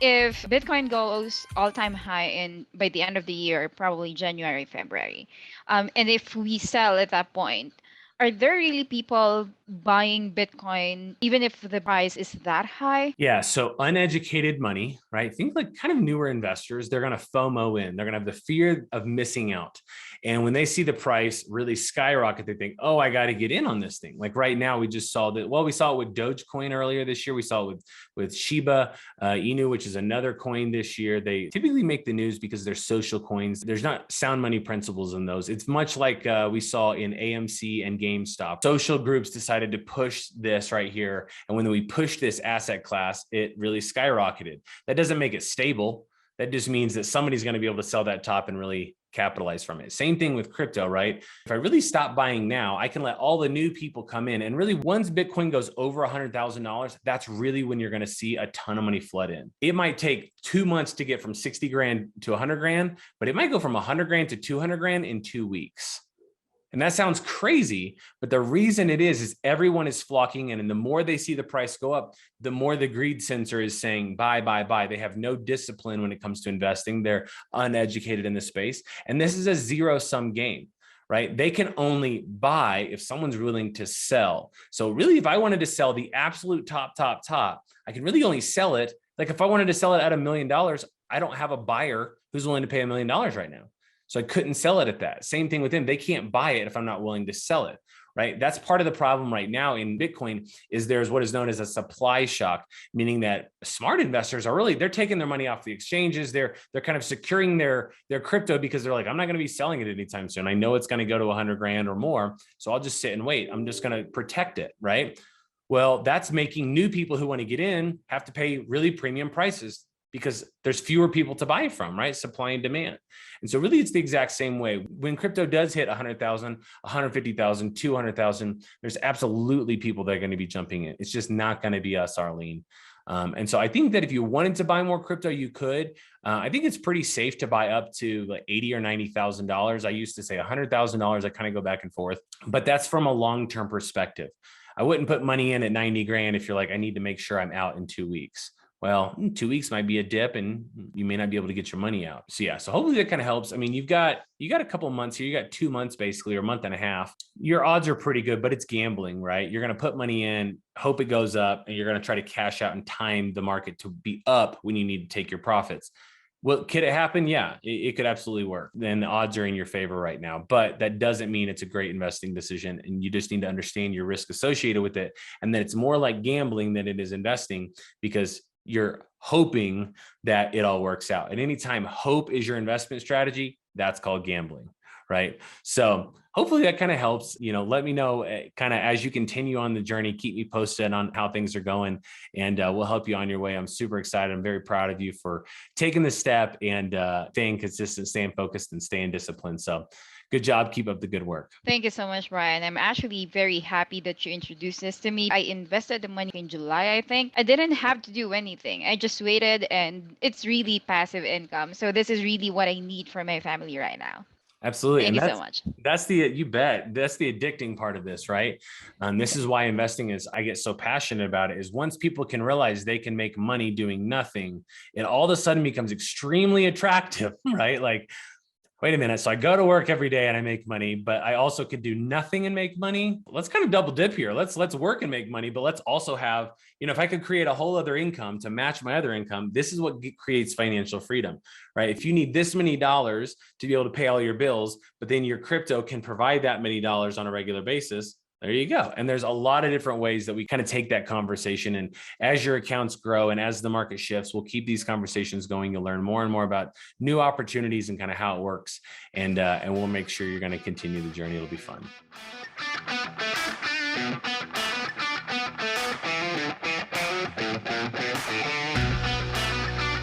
If Bitcoin goes all-time high in by the end of the year, probably January, February, and if we sell at that point, are there really people buying Bitcoin even if the price is that high? Yeah. So uneducated money, right? Think like kind of newer investors, they're going to FOMO in. They're going to have the fear of missing out. And when they see the price really skyrocket, they think, oh, I got to get in on this thing. Like right now, we just saw that. Well, we saw it with Dogecoin earlier this year. We saw it with Shiba Inu, which is another coin this year. They typically make the news because they're social coins. There's not sound money principles in those. It's much like we saw in AMC and GameStop. Social groups decided to push this right here. And when we push this asset class, it really skyrocketed. That doesn't make it stable. That just means that somebody's going to be able to sell that top and really capitalize from it. Same thing with crypto, right? If I really stop buying now, I can let all the new people come in. And really, once Bitcoin goes over $100,000, that's really when you're going to see a ton of money flood in. It might take 2 months to get from 60 grand to 100 grand, but it might go from 100 grand to 200 grand in 2 weeks. And that sounds crazy, but the reason it is everyone is flocking in. And the more they see the price go up, the more the greed sensor is saying, buy, buy, buy. They have no discipline when it comes to investing. They're uneducated in the space. And this is a zero-sum game, right? They can only buy if someone's willing to sell. So really, if I wanted to sell the absolute top, I can really only sell it. Like if I wanted to sell it at $1 million, I don't have a buyer who's willing to pay $1 million right now. So I couldn't sell it at that. Same thing with them. They can't buy it if I'm not willing to sell it, right? That's part of the problem right now in Bitcoin is there's what is known as a supply shock, meaning that smart investors are really, they're taking their money off the exchanges. They're kind of securing their crypto because they're like, I'm not going to be selling it anytime soon. I know it's going to go to 100 grand or more. So I'll just sit and wait. I'm just going to protect it, right? Well, that's making new people who want to get in have to pay really premium prices because there's fewer people to buy from, right? Supply and demand. And so really it's the exact same way. When crypto does hit 100,000, 150,000, 200,000, there's absolutely people that are going to be jumping in. It's just not going to be us, Arlene. And so I think that if you wanted to buy more crypto, you could. I think it's pretty safe to buy up to like $80,000 or $90,000. I used to say $100,000. I kind of go back and forth, but that's from a long-term perspective. I wouldn't put money in at 90 grand if you're like, I need to make sure I'm out in 2 weeks. Well, 2 weeks might be a dip and you may not be able to get your money out. So yeah, so hopefully that kind of helps. I mean, you got a couple of months here. You got 2 months basically, or a month and a half. Your odds are pretty good, but it's gambling, right? You're going to put money in, hope it goes up, and you're going to try to cash out and time the market to be up when you need to take your profits. Well, could it happen? Yeah, it could absolutely work. Then the odds are in your favor right now, but that doesn't mean it's a great investing decision. And you just need to understand your risk associated with it. And that it's more like gambling than it is investing because you're hoping that it all works out. And anytime hope is your investment strategy, that's called gambling, right? So hopefully that kind of helps. Let me know kind of as you continue on the journey, keep me posted on how things are going and we'll help you on your way. I'm super excited. I'm very proud of you for taking the step and staying consistent, staying focused and staying disciplined. So good job. Keep up the good work. Thank you so much, Brian. I'm actually very happy that you introduced this to me. I invested the money in July, I think. I didn't have to do anything. I just waited and it's really passive income. So this is really what I need for my family right now. Absolutely. Thank And you so much. you bet. That's the addicting part of this, right? This is why investing I get so passionate about it is once people can realize they can make money doing nothing, it all of a sudden becomes extremely attractive, right? Like, wait a minute. So I go to work every day and I make money, but I also could do nothing and make money. Let's kind of double dip here. Let's work and make money, but let's also have, if I could create a whole other income to match my other income, this is what creates financial freedom, right? If you need this many dollars to be able to pay all your bills, but then your crypto can provide that many dollars on a regular basis, there you go. And there's a lot of different ways that we kind of take that conversation. And as your accounts grow and as the market shifts, we'll keep these conversations going. You'll learn more and more about new opportunities and kind of how it works. And we'll make sure you're going to continue the journey. It'll be fun.